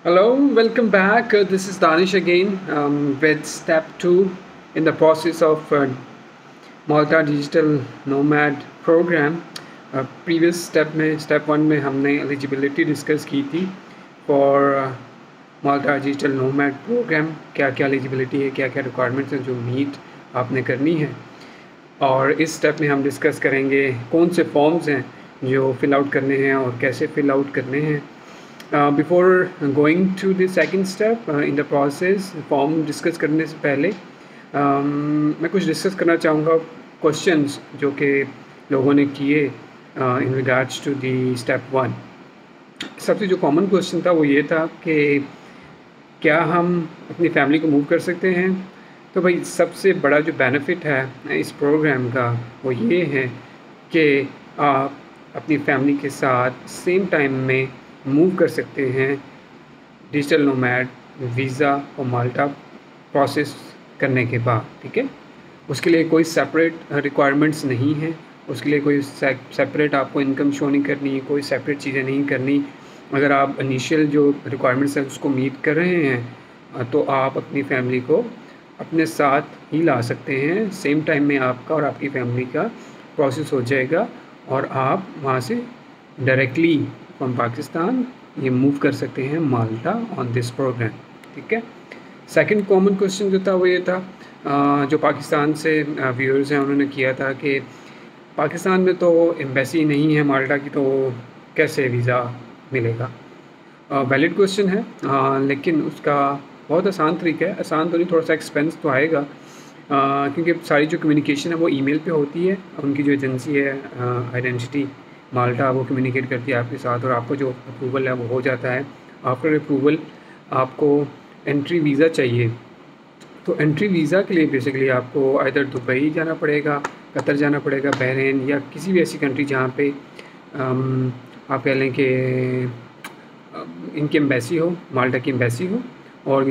Hello, welcome back. This is Danish again with step 2 in the process of Malta Digital Nomad program. Previous step 1 में हमने eligibility discuss की थी for Malta Digital Nomad program. क्या क्या eligibility है, क्या क्या requirements हैं जो meet आपने करनी है, और इस स्टेप में हम डिस्कस करेंगे कौन से फॉर्म्स हैं जो फिल आउट करने हैं और कैसे फिल आउट करने हैं. Before going to the second step in the process, form discuss करने से पहले मैं कुछ डिस्कस करना चाहूँगा क्वेश्चंस जो कि लोगों ने किए in regards to the step 1. सबसे जो कॉमन क्वेश्चन था वो ये था कि क्या हम अपनी फैमिली को मूव कर सकते हैं. तो भाई सबसे बड़ा जो बेनिफिट है इस प्रोग्राम का वो ये है कि आप अपनी फैमिली के साथ सेम टाइम में मूव कर सकते हैं डिजिटल नोमैड वीज़ा और माल्टा प्रोसेस करने के बाद. ठीक है, उसके लिए कोई सेपरेट रिक्वायरमेंट्स नहीं है, उसके लिए कोई सेपरेट आपको इनकम शो नहीं करनी, कोई सेपरेट चीज़ें नहीं करनी. अगर आप इनिशियल जो रिक्वायरमेंट्स हैं उसको मीट कर रहे हैं तो आप अपनी फैमिली को अपने साथ ही ला सकते हैं. सेम टाइम में आपका और आपकी फैमिली का प्रोसेस हो जाएगा और आप वहाँ से डायरेक्टली फ्रॉम पाकिस्तान ये मूव कर सकते हैं माल्टा ऑन दिस प्रोग्राम. ठीक है. सेकंड कॉमन क्वेश्चन जो था वो ये था, जो पाकिस्तान से व्यूअर्स हैं उन्होंने किया था कि पाकिस्तान में तो एम्बेसी नहीं है माल्टा की, तो कैसे वीज़ा मिलेगा. वैलिड क्वेश्चन है, लेकिन उसका बहुत आसान तरीका है. आसान तो नहीं, थोड़ा सा एक्सपेंस तो आएगा, क्योंकि सारी जो कम्युनिकेशन है वो ईमेल पे होती है. उनकी जो एजेंसी है आइडेंटिटी माल्टा, वो कम्युनिकेट करती है आपके साथ और आपको जो अप्रूवल है वो हो जाता है. आफ्टर अप्रूवल आपको एंट्री वीज़ा चाहिए. तो एंट्री वीज़ा के लिए बेसिकली आपको आइदर दुबई जाना पड़ेगा, कतर जाना पड़ेगा, बहरीन, या किसी भी ऐसी कंट्री जहाँ पे आप कह लें कि इनकी एम्बेसी हो, माल्टा की एम्बेसी हो, और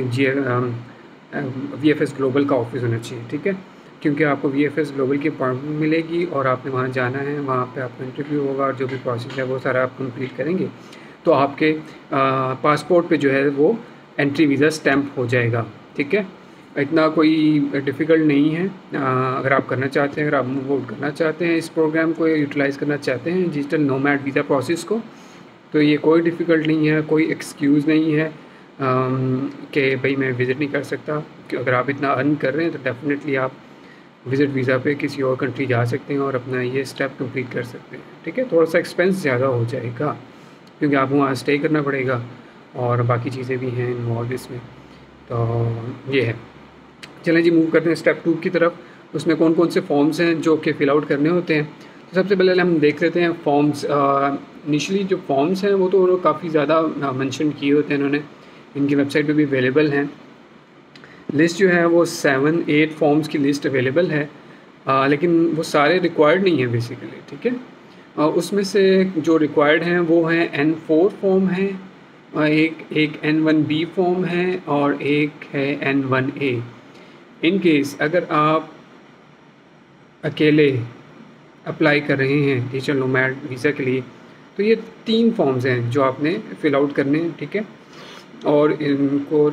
VFS ग्लोबल का ऑफिस होना चाहिए. ठीक है, क्योंकि आपको VFS ग्लोबल की अपॉइंटमेंट मिलेगी और आपने वहाँ जाना है, वहाँ पे आपका इंटरव्यू होगा और जो भी प्रोसेस है वो सारा आप कंप्लीट करेंगे तो आपके पासपोर्ट पे जो है वो एंट्री वीज़ा स्टैम्प हो जाएगा. ठीक है, इतना कोई डिफ़िकल्ट नहीं है. अगर आप करना चाहते हैं, अगर आप मूव आउट करना चाहते हैं, इस प्रोग्राम को यूटिलाइज़ करना चाहते हैं डिजिटल नोमैड वीज़ा प्रोसेस को, तो ये कोई डिफ़िकल्ट नहीं है, कोई एक्सक्यूज़ नहीं है कि भाई मैं विज़िट नहीं कर सकता. अगर आप इतना अर्न कर रहे हैं तो डेफिनेटली आप विज़िट वीज़ा पे किसी और कंट्री जा सकते हैं और अपना ये स्टेप कंप्लीट कर सकते हैं. ठीक है, थोड़ा सा एक्सपेंस ज़्यादा हो जाएगा क्योंकि आपको वहाँ स्टे करना पड़ेगा और बाकी चीज़ें भी हैं इन्वॉल्व इसमें. तो ये है. चलें जी, मूव करते हैं स्टेप 2 की तरफ. उसमें कौन कौन से फॉर्म्स हैं जो कि फ़िल आउट करने होते हैं. तो सबसे पहले हम देख लेते हैं फॉर्म्स. इनिशली जो फॉर्म्स हैं वो तो उन्होंने काफ़ी ज़्यादा मेंशन किए होते हैं, उन्होंने इनकी वेबसाइट पे भी अवेलेबल हैं. लिस्ट जो है वो 7-8 फॉर्म्स की लिस्ट अवेलेबल है, लेकिन वो सारे रिक्वायर्ड नहीं है बेसिकली. ठीक है, उसमें से जो रिक्वायर्ड हैं वो हैं N4 फॉर्म है, एक N1B फॉर्म है और एक है N1A. इन केस अगर आप अकेले अप्लाई कर रहे हैं डिजिटल नोमैड वीज़ा के लिए तो ये 3 फॉर्म्स हैं जो आपने फ़िल आउट करने हैं. ठीक है, और इनको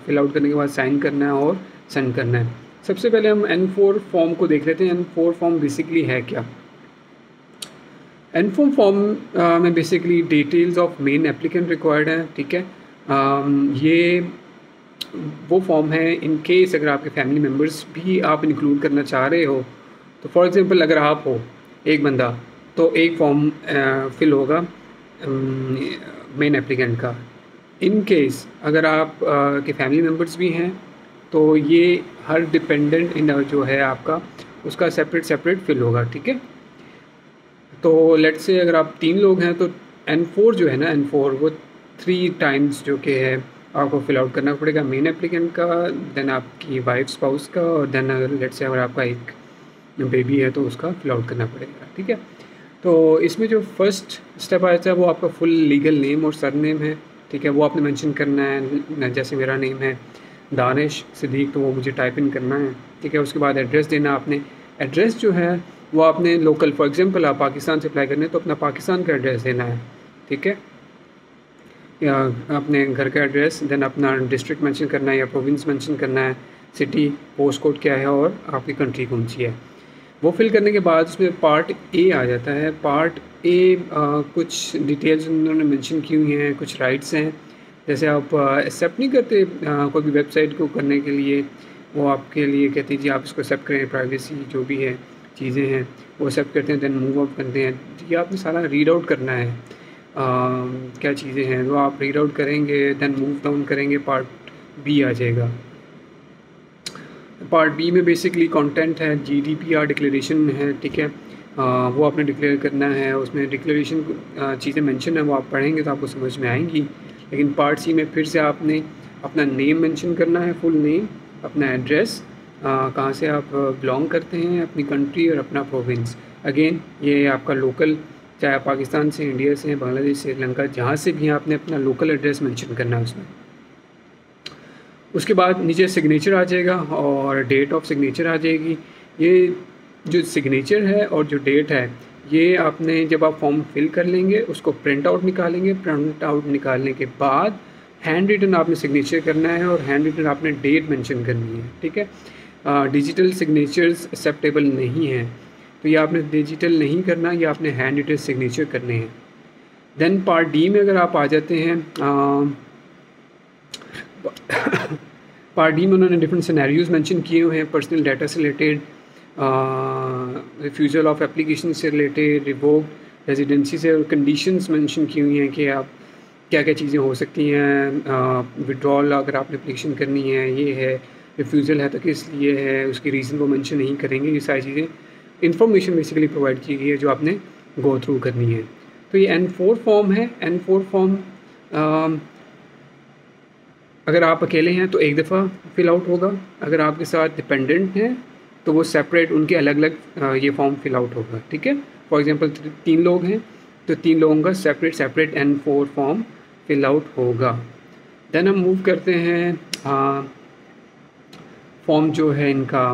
फिल आउट करने के बाद साइन करना है और सेंड करना है. सबसे पहले हम N4 फॉर्म को देख लेते हैं. N4 फॉर्म बेसिकली है क्या. N4 फॉर्म में basically details of main applicant required है. ठीक है, ये वो फॉर्म है इन केस अगर आपके फैमिली मेम्बर्स भी आप इंक्लूड करना चाह रहे हो. तो फॉर एग्ज़ाम्पल अगर आप हो एक बंदा तो एक फॉर्म फिल होगा मेन एप्लीकेंट का. इन केस अगर आप के फैमिली मेम्बर्स भी हैं तो ये हर डिपेंडेंट इन जो है आपका उसका सेपरेट फिल होगा. ठीक है, तो लेट्स से अगर आप 3 लोग हैं तो N4 जो है ना, N4 वो 3 टाइम्स जो कि है आपको फिल आउट करना पड़ेगा मेन एप्लीकेंट का, देन आपकी वाइफ स्पाउस का, और देन अगर लेट्स से अगर आपका एक बेबी है तो उसका फिल आउट करना पड़ेगा. ठीक है, तो इसमें जो फर्स्ट स्टेप आता है वो आपका फुल लीगल नेम और सरनेम है. ठीक है, वो आपने मेंशन करना है. जैसे मेरा नेम है दानिश सिद्दीक तो वो मुझे टाइप इन करना है. ठीक है, उसके बाद एड्रेस देना आपने. एड्रेस जो है वो आपने लोकल, फॉर एग्जांपल आप पाकिस्तान से अप्लाई करने तो अपना पाकिस्तान का एड्रेस देना है. ठीक है, अपने घर का एड्रेस, देन अपना डिस्ट्रिक्ट मेंशन करना है या प्रोविंस मेंशन करना है, सिटी, पोस्ट कोड क्या है और आपकी कंट्री कौन सी है। वो फिल करने के बाद उसमें पार्ट ए आ जाता है। पार्ट ए कुछ डिटेल्स उन्होंने मेंशन की हुई हैं, कुछ राइट्स हैं। जैसे आप एक्सेप्ट नहीं करते कोई भी वेबसाइट को करने के लिए, वो आपके लिए कहती है जी आप इसको एक्सेप्ट करें, प्राइवेसी जो भी है चीज़ें हैं वो एक्सेप्ट करते हैं, देन मूव आउट करते हैं। ये आपने सारा रीड आउट करना है क्या चीज़ें हैं, वो आप रीड आउट करेंगे, देन मूव डाउन करेंगे, पार्ट बी आ जाएगा। पार्ट बी में बेसिकली कंटेंट है, जीडीपीआर डिक्लेरेशन है, ठीक है। वो आपने डिक्लेयर करना है, उसमें डिक्लेरेशन चीज़ें मेंशन है, वो आप पढ़ेंगे तो आपको समझ में आएंगी। लेकिन पार्ट सी में फिर से आपने अपना नेम मेंशन करना है, फुल नेम, अपना एड्रेस, कहाँ से आप बिलोंग करते हैं, अपनी कंट्री और अपना प्रोविंस। अगेन ये आपका लोकल, चाहे आप पाकिस्तान से, इंडिया से, बांग्लादेश, श्रीलंका, जहाँ से भी आपने अपना लोकल एड्रेस मेंशन करना है उसमें। उसके बाद नीचे सिग्नेचर आ जाएगा और डेट ऑफ सिग्नेचर आ जाएगी। ये जो सिग्नेचर है और जो डेट है, ये आपने जब आप फॉर्म फिल कर लेंगे उसको प्रिंट आउट निकालेंगे। प्रिंट आउट निकालने के बाद हैंड रिटन आपने सिग्नेचर करना है और हैंड रिटन आपने डेट मेंशन करनी है, ठीक है। डिजिटल सिग्नेचर्स एक्सेप्टेबल नहीं है, तो ये आपने डिजिटल नहीं करना, ये आपने हैंड रिटन सिग्नेचर करने हैं। देन पार्ट डी में अगर आप आ जाते हैं, पार्ट डी में उन्होंने डिफरेंट सिनेरियोज मेंशन किए हुए हैं, पर्सनल डाटा से रिलेटेड, रिफ्यूज़ल ऑफ एप्लीकेशन से रिलेटेड, रिवोक रेजिडेंसी से, और कंडीशंस मेंशन की हुई हैं कि आप क्या क्या चीज़ें हो सकती हैं। विड्रॉल अगर आपने एप्लीकेशन करनी है ये है, रिफ्यूज़ल है तो किस लिए है, उसकी रीज़न वो मेंशन नहीं करेंगे। ये सारी चीज़ें इंफॉर्मेशन बेसिकली प्रोवाइड की गई है जो आपने गो थ्रू करनी है। तो ये N4 फॉर्म है। N4 फॉर्म अगर आप अकेले हैं तो एक दफ़ा फिल आउट होगा, अगर आपके साथ डिपेंडेंट हैं तो वो सेपरेट उनके अलग अलग ये फॉर्म फिल आउट होगा, ठीक है। फॉर एग्जांपल 3 लोग हैं तो 3 लोगों का separate N4 form fill out होगा। देन हम मूव करते हैं फॉर्म जो है इनका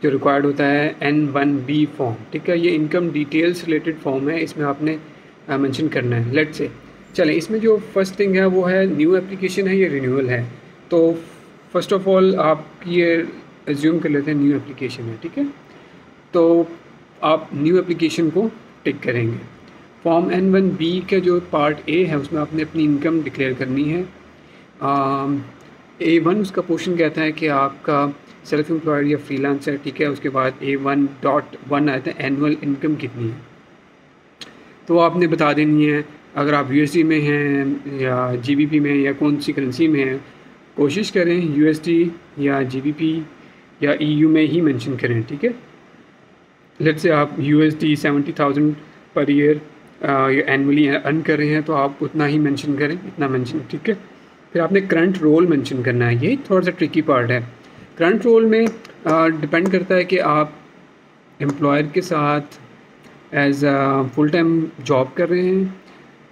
जो रिक्वायर्ड होता है N1B फॉर्म, ठीक है। ये इनकम डिटेल्स रिलेटेड फॉर्म है, इसमें आपने मेंशन करना है। लेट्स से चलें, इसमें जो फर्स्ट थिंग है वो है न्यू एप्लीकेशन है या रिन्यूअल है। तो फर्स्ट ऑफ ऑल आप ये एज्यूम कर लेते हैं न्यू एप्लीकेशन है, ठीक है। तो आप न्यू एप्लीकेशन को टिक करेंगे। फॉर्म N1B का जो पार्ट ए है उसमें आपने अपनी इनकम डिक्लेयर करनी है। A1 उसका पोर्शन कहता है कि आपका सेल्फ एम्प्लॉयड या फ्रीलांसर है, ठीक है। उसके बाद A1.1 आता है एनुअल इनकम कितनी है, तो आपने बता देनी है। अगर आप USD में हैं या GBP में या कौन सी करेंसी में हैं, कोशिश करें USD या GBP या EU में ही मेंशन करें, ठीक है। लेट्स से आप USD 70,000 पर ईयर या एनुअली अर्न कर रहे हैं तो आप उतना ही मेंशन करें, इतना मेंशन, ठीक है। फिर आपने करंट रोल मेंशन करना है, यही थोड़ा सा ट्रिकी पार्ट है। करंट रोल में डिपेंड करता है कि आप एम्प्लॉयर के साथ एज फुल टाइम जॉब कर रहे हैं,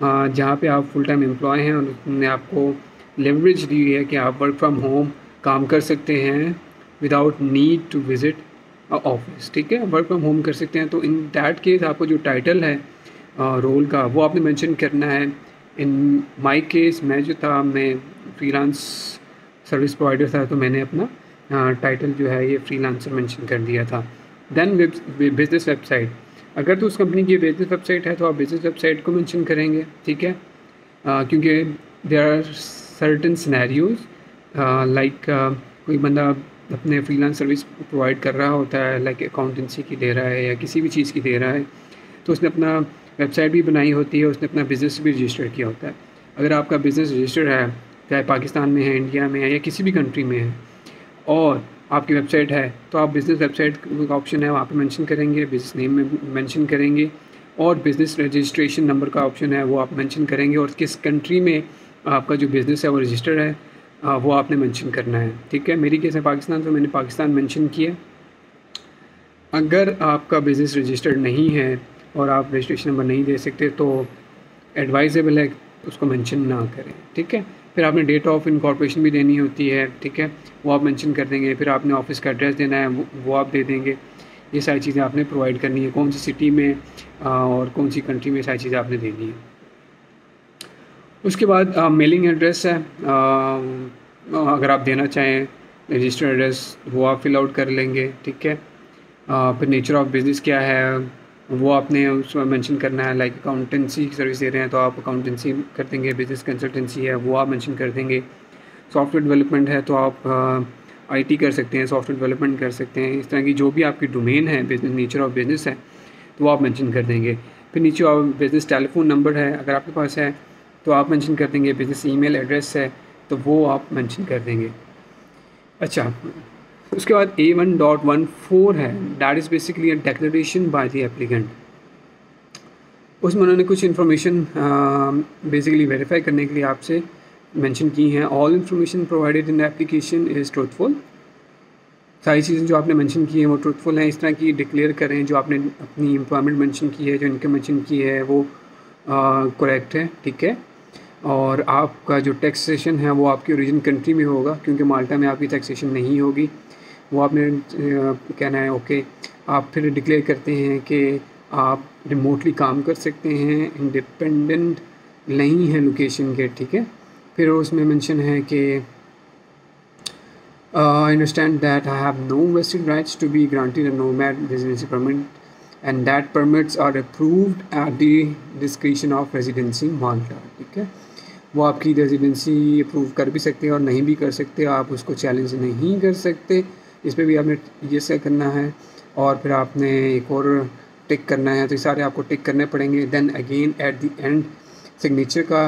जहाँ पे आप फुल टाइम एम्प्लॉय हैं और उन्होंने आपको लेवरेज दी है कि आप वर्क फ्रॉम होम काम कर सकते हैं without need to visit office, ठीक है। वर्क फ्रॉम होम कर सकते हैं, तो इन दैट केस आपको जो टाइटल है रोल का वो आपने मेंशन करना है। इन माय केस मैं जो था, मैं फ्रीलांस सर्विस प्रोवाइडर था, तो मैंने अपना टाइटल जो है ये फ्रीलांसर मेंशन कर दिया था। देन बिजनेस वेबसाइट, अगर तो उस कंपनी की बिजनेस वेबसाइट है तो आप बिजनेस वेबसाइट को मेंशन करेंगे, ठीक है। क्योंकि there are certain scenarios like कोई बंदा अपने फ्रीलांस सर्विस प्रोवाइड कर रहा होता है, लाइक अकाउंटेंसी की दे रहा है या किसी भी चीज़ की दे रहा है, तो उसने अपना वेबसाइट भी बनाई होती है, उसने अपना बिज़नेस भी रजिस्टर किया होता है। अगर आपका बिज़नेस रजिस्टर है, चाहे पाकिस्तान में है, इंडिया में है या किसी भी कंट्री में है, और आपकी वेबसाइट है, तो आप बिज़नेस वेबसाइट का ऑप्शन है वहाँ पे मेंशन करेंगे, बिज़नेस नेम में मेंशन करेंगे, और बिज़नेस रजिस्ट्रेशन नंबर का ऑप्शन है वो आप मेंशन करेंगे, और किस कंट्री में आपका जो बिज़नेस है वो रजिस्टर्ड है वो आपने मेंशन करना है, ठीक है। मेरी केस है पाकिस्तान, तो मैंने पाकिस्तान मेंशन किया। अगर आपका बिज़नेस रजिस्टर्ड नहीं है और आप रजिस्ट्रेशन नंबर नहीं दे सकते तो एडवाइजेबल है उसको मेंशन ना करें, ठीक है। फिर आपने डेट ऑफ इनकॉर्पोरेशन भी देनी होती है, ठीक है, वो आप मेंशन कर देंगे। फिर आपने ऑफिस का एड्रेस देना है, वो आप दे देंगे। ये सारी चीज़ें आपने प्रोवाइड करनी है, कौन सी सिटी में और कौन सी कंट्री में, सारी चीज़ें आपने देनी है। उसके बाद मेलिंग एड्रेस है, अगर आप देना चाहें रजिस्टर्ड एड्रेस वो आप फिल आउट कर लेंगे, ठीक है। फिर नेचर ऑफ बिज़नेस क्या है वो आपने उसमें मेंशन करना है, लाइक अकाउंटेंसी की सर्विस दे रहे हैं तो आप अकाउंटेंसी कर देंगे, बिज़नेस कंसल्टेंसी है वो आप मेंशन कर देंगे, सॉफ्टवेयर डेवलपमेंट है तो आप आईटी कर सकते हैं, सॉफ्टवेयर डेवलपमेंट कर सकते हैं, इस तरह की जो भी आपकी डोमेन है, बिजनेस नेचर ऑफ बिज़नेस है तो वो आप मेंशन कर देंगे। फिर नीचे आप बिज़नेस टेलीफोन नंबर है अगर आपके पास है तो आप मेंशन कर देंगे, बिज़नेस ईमेल एड्रेस है तो वो आप मेंशन कर देंगे। अच्छा, उसके बाद A1.14 है, that is basically a declaration by the applicant. उसमें उन्होंने कुछ इन्फॉर्मेशन बेसिकली वेरीफाई करने के लिए आपसे मेंशन की हैं। All information provided in the application is truthful, सारी चीज़ें जो आपने मेंशन की हैं वो ट्रूथफुल हैं, इस तरह की डिक्लेयर करें। जो आपने अपनी एम्प्लॉयमेंट मेंशन की है, जो इनकम मेंशन की है वो करेक्ट है, ठीक है। और आपका जो टैक्सेशन है वो आपकी ओरिजिन कंट्री में होगा, क्योंकि माल्टा में आपकी टैक्सेशन नहीं होगी, वो आपने कहना है ओके। आप फिर डिक्लेयर करते हैं कि आप रिमोटली काम कर सकते हैं, इंडिपेंडेंट नहीं है लोकेशन के, ठीक है। फिर उसमें मेंशन है कि I understand that I have no vested rights to be granted a nomad residency permit and that permits are approved at the discretion of residency Malta, ठीक है। वो आपकी रेजिडेंसी अप्रूव कर भी सकते हैं और नहीं भी कर सकते, आप उसको चैलेंज नहीं कर सकते, इस पर भी आपने ये से करना है। और फिर आपने एक और टिक करना है, तो ये सारे आपको टिक करने पड़ेंगे। Then again at the end signature का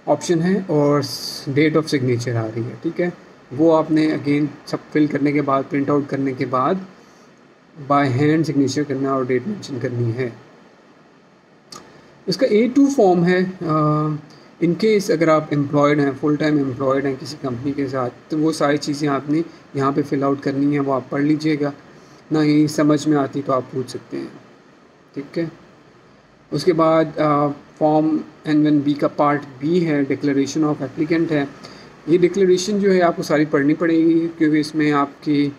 ऑप्शन है और डेट ऑफ सिग्नेचर आ रही है, ठीक है। वो आपने अगेन सब फिल करने के बाद, प्रिंट आउट करने के बाद बाय हैंड सिग्नेचर करना और डेट मेंशन करनी है। इसका A2 फॉर्म है, इन केस अगर आप एम्प्लॉयड हैं, फुल टाइम एम्प्लॉयड हैं किसी कंपनी के साथ, तो वो सारी चीज़ें आपने यहाँ पे फिल आउट करनी है, वो आप पढ़ लीजिएगा, ना ही समझ में आती तो आप पूछ सकते हैं, ठीक है। उसके बाद फॉर्म N1B का पार्ट B है, डिक्लेरेशन ऑफ एप्लीकेंट है। ये डिक्लेरेशन जो है आपको सारी पढ़नी पड़ेगी, क्योंकि इसमें आपकी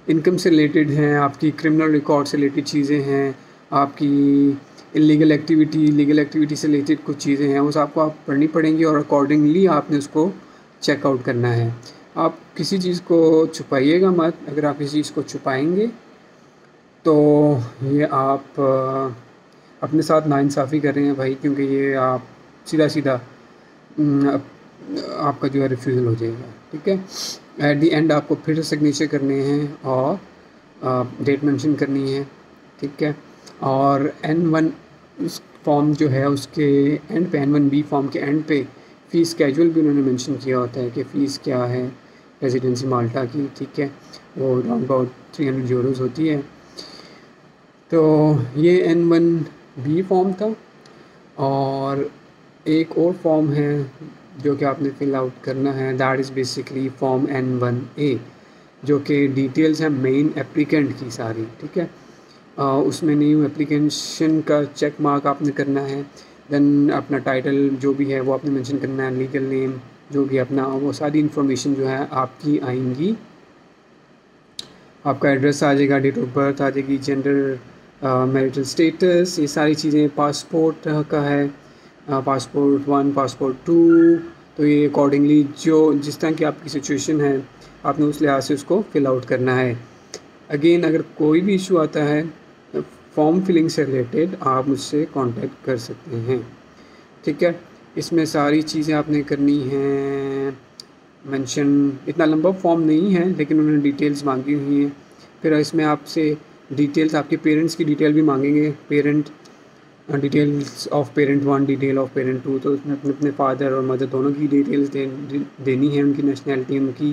इनकम से रिलेटेड हैं, आपकी क्रिमिनल रिकॉर्ड से रिलेटेड चीज़ें हैं, आपकी इलीगल एक्टिविटी, लीगल एक्टिविटी से रिलेटेड कुछ चीज़ें हैं, उस आपको आप पढ़नी पड़ेंगी और अकॉर्डिंगली आपने उसको चेकआउट करना है। आप किसी चीज़ को छुपाइएगा मत, अगर आप किसी चीज़ को छुपाएंगे तो ये आप अपने साथ नाइंसाफ़ी कर रहे हैं भाई, क्योंकि ये आप सीधा सीधा आपका जो है रिफ्यूज़ल हो जाएगा, ठीक है। एट द एंड आपको फिर सिग्नेचर करने हैं और डेट मेंशन करनी है, ठीक है। और N1 उस फॉर्म जो है उसके एंड पे, N1B फॉर्म के एंड पे फ़ीस स्केड्यूल भी उन्होंने मेंशन किया होता है कि फ़ीस क्या है रेजिडेंसी माल्टा की, ठीक है। वो अराउंड अबाउट 300 यूरोज़ होती है। तो ये N1B फॉर्म था। और एक और फॉर्म है जो कि आपने फिल आउट करना है, that is basically form N1A, जो कि डिटेल्स हैं मेन एप्लीकेंट की सारी, ठीक है। उसमें न्यू एप्लीकेशन का चेक मार्क आपने करना है। देन अपना टाइटल जो भी है वो आपने मेंशन करना है, लीगल नेम जो भी अपना, वो सारी इन्फॉर्मेशन जो है आपकी आएंगी। आपका एड्रेस आ जाएगा, डेट ऑफ बर्थ आ जाएगी, जेंडर, मैरिटल स्टेटस, ये सारी चीज़ें, पासपोर्ट का है, पासपोर्ट 1, पासपोर्ट 2, तो ये अकॉर्डिंगली जो जिस तरह की आपकी सिचुएशन है आपने उस लिहाज से उसको फिल आउट करना है। अगेन अगर कोई भी इशू आता है फॉर्म फिलिंग से रिलेटेड आप मुझसे कांटेक्ट कर सकते हैं, ठीक है। इसमें सारी चीज़ें आपने करनी हैं मेंशन, इतना लंबा फॉर्म नहीं है लेकिन उन्होंने डिटेल्स मांगी हुई हैं। फिर इसमें आपसे डिटेल्स, आपके पेरेंट्स की डिटेल भी मांगेंगे, parent details of parent 1, detail of parent 2, तो उसमें अपने अपने फादर और मदर दोनों की डिटेल्स देनी है, उनकी नेशनैलिटी, उनकी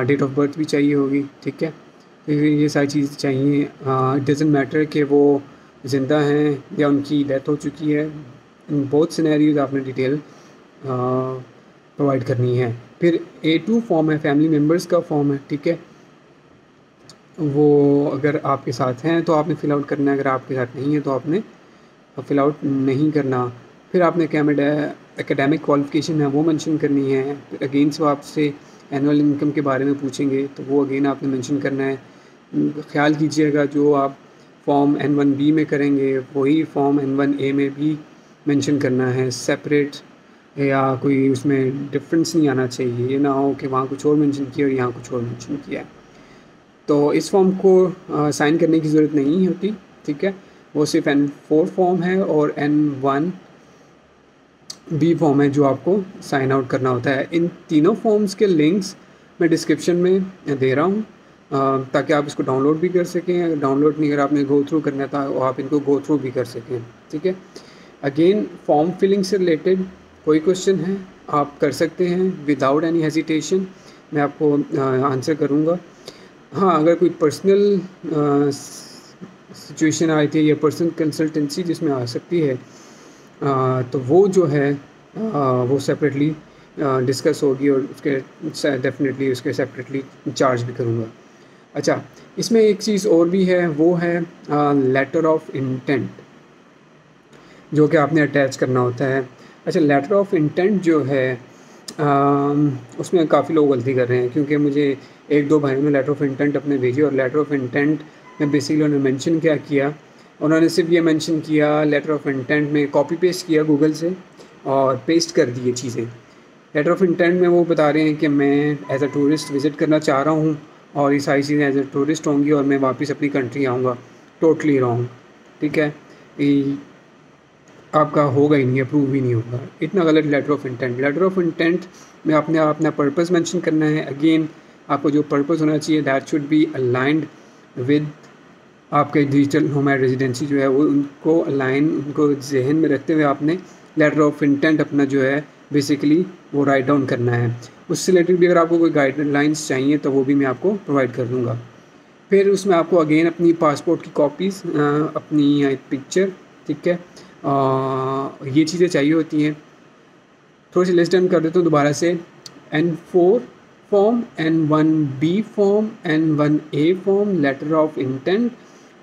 डेट ऑफ बर्थ भी चाहिए होगी, ठीक है। तो ये सारी चीज़ चाहिए। इट डज़ंट मैटर कि वो ज़िंदा हैं या उनकी डेथ हो चुकी है, इन बहुत सिनेरियोज आपने डिटेल प्रोवाइड करनी है। फिर A2 फॉर्म है, फैमिली मेम्बर्स का फॉर्म है, ठीक है। वो अगर आपके साथ हैं तो आपने फ़िल आउट करना है, अगर आपके साथ नहीं है तो आपने फ़िल आउट नहीं करना। फिर आपने एकेडमिक क्वालिफ़िकेशन है वो मेंशन करनी है। फिर अगेन से आपसे एनुअल इनकम के बारे में पूछेंगे तो वो अगेन आपने मेंशन करना है। ख्याल कीजिएगा जो आप फॉर्म N1B में करेंगे वही फॉर्म N1A में भी मेंशन करना है सेपरेट, या कोई उसमें डिफरेंस नहीं आना चाहिए, ये ना हो कि वहाँ कुछ और मेंशन किया और यहाँ कुछ और मेंशन किया है। तो इस फॉर्म को साइन करने की ज़रूरत नहीं होती, ठीक है। वो सिर्फ N4 फॉर्म है और N1B फॉर्म है जो आपको साइन आउट करना होता है। इन तीनों फॉर्म्स के लिंक्स मैं डिस्क्रिप्शन में दे रहा हूँ ताकि आप इसको डाउनलोड भी कर सकें। अगर डाउनलोड नहीं, अगर आपने गो थ्रू करना था तो आप इनको गो थ्रू भी कर सकें, ठीक है। अगेन फॉर्म फिलिंग से रिलेटेड कोई क्वेश्चन है आप कर सकते हैं विदाउट एनी हेजिटेशन, मैं आपको आंसर करूँगा। हाँ, अगर कोई पर्सनल सिचुएशन आई थी या पर्सनल कंसल्टेंसी जिसमें आ सकती है तो वो जो है वो सेपरेटली डिस्कस होगी और उसके डेफिनेटली उसके सेपरेटली चार्ज भी करूँगा। अच्छा, इसमें एक चीज़ और भी है, वो है लेटर ऑफ इंटेंट जो कि आपने अटैच करना होता है। अच्छा, लेटर ऑफ इंटेंट जो है उसमें काफ़ी लोग गलती कर रहे हैं, क्योंकि मुझे एक दो भाइयों ने लेटर ऑफ इंटेंट अपने भेजे और लेटर ऑफ इंटेंट में बेसिकली उन्होंने मेंशन क्या किया, उन्होंने सिर्फ ये मेंशन किया लेटर ऑफ इंटेंट में कॉपी पेस्ट किया गूगल से और पेस्ट कर दी ये चीज़ें। लेटर ऑफ इंटेंट में वो बता रहे हैं कि मैं एज अ टूरिस्ट विज़िट करना चाह रहा हूँ और ये सारी चीज़ें एज अ टूरिस्ट होंगी और मैं वापस अपनी कंट्री आऊँगा। टोटली रॉन्ग, ठीक है। आपका होगा ही नहीं, अप्रूव ही नहीं होगा, इतना गलत letter of intent. Letter of intent में आपने अपना पर्पस मेंशन करना है। अगेन आपको जो पर्पस होना चाहिए that should be aligned with आपके डिजिटल नोमैड रेजिडेंसी जो है वो, उनको अलाइन, उनको जहन में रखते हुए आपने लेटर ऑफ इंटेंट अपना जो है बेसिकली वो राइट डाउन करना है। उससे रिलेटेड भी अगर आपको कोई गाइडलाइंस चाहिए तो वो भी मैं आपको प्रोवाइड कर दूँगा। फिर उसमें आपको अगेन अपनी पासपोर्ट की कॉपीज़, अपनी पिक्चर, ठीक है, ये चीज़ें चाहिए होती हैं। थोड़ी सी लिस्ट डाउन कर देता हूँ दोबारा से। N4 form, N1B form, N1A form, letter of intent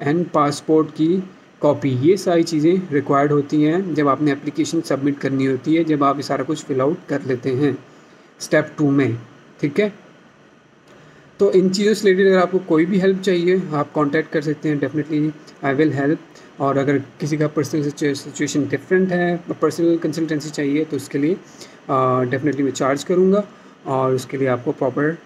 and passport की कॉपी, ये सारी चीज़ें रिक्वायर्ड होती हैं जब आपने एप्लीकेशन सबमिट करनी होती है, जब आप ये सारा कुछ फिल आउट कर लेते हैं स्टेप 2 में, ठीक है। तो इन चीज़ों से रिलेटेड अगर आपको कोई भी हेल्प चाहिए आप कांटेक्ट कर सकते हैं, डेफिनेटली आई विल हेल्प। और अगर किसी का पर्सनल सिचुएशन डिफरेंट है, पर्सनल कंसल्टेंसी चाहिए तो उसके लिए डेफिनेटली मैं चार्ज करूँगा और उसके लिए आपको प्रॉपर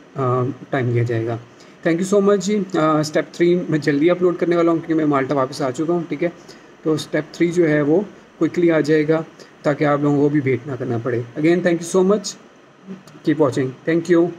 टाइम दिया जाएगा। Thank you so much ji. Step 3 मैं जल्दी अपलोड करने वाला हूँ क्योंकि मैं माल्टा वापस आ चुका हूँ, ठीक है। तो स्टेप 3 जो है वो क्विकली आ जाएगा ताकि आप लोगों को भी वेट ना करना पड़े। Again thank you so much, keep watching, thank you.